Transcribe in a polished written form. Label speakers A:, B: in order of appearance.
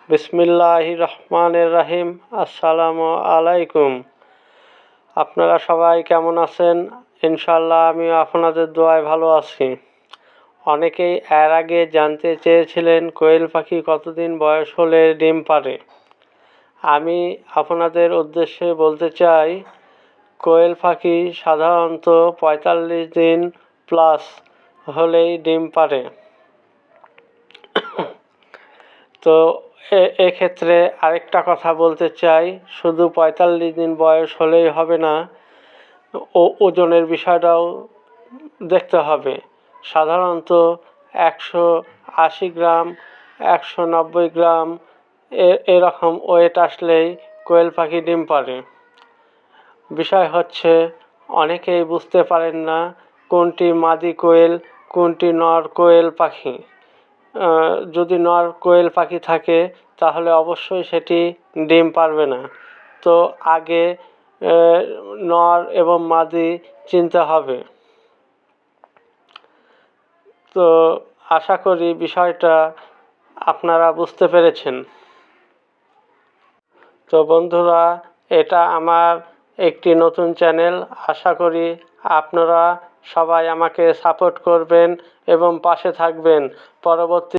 A: বিসমিল্লাহির রহমানির রহিম। আসসালামু আলাইকুম। আপনারা সবাই কেমন আছেন? ইনশাল্লাহ আমি আপনাদের দোয়ায় ভালো আছি। অনেকেই এর আগে জানতে চেয়েছিলেন কোয়েল পাখি কতদিন বয়স হলে ডিম পাড়ে। আমি আপনাদের উদ্দেশ্যে বলতে চাই, কোয়েল পাখি সাধারণত 45 দিন প্লাস হলেই ডিম পাড়ে। তো এক্ষেত্রে আরেকটা কথা বলতে চাই, শুধু 45 দিন বয়স হলেই হবে না, ওজনের বিষয়টাও দেখতে হবে। সাধারণত 180 গ্রাম 190 গ্রাম এরকম ওয়েট আসলেই কোয়েল পাখি ডিম পাড়ে। বিষয় হচ্ছে, অনেকেই বুঝতে পারেন না কোনটি মাদি কোয়েল কোনটি নর কোয়েল পাখি। যদি নর কোয়েল পাখি থাকে তাহলে অবশ্যই সেটি ডিম পারবে না। তো আগে নর এবং মাদি চিনতে হবে। তো আশা করি বিষয়টা আপনারা বুঝতে পেরেছেন। তো বন্ধুরা, এটা আমার একটি নতুন চ্যানেল। আশা করি আপনারা সবাই আমাকে সাপোর্ট করবেন এবং পাশে থাকবেন। পরবর্তী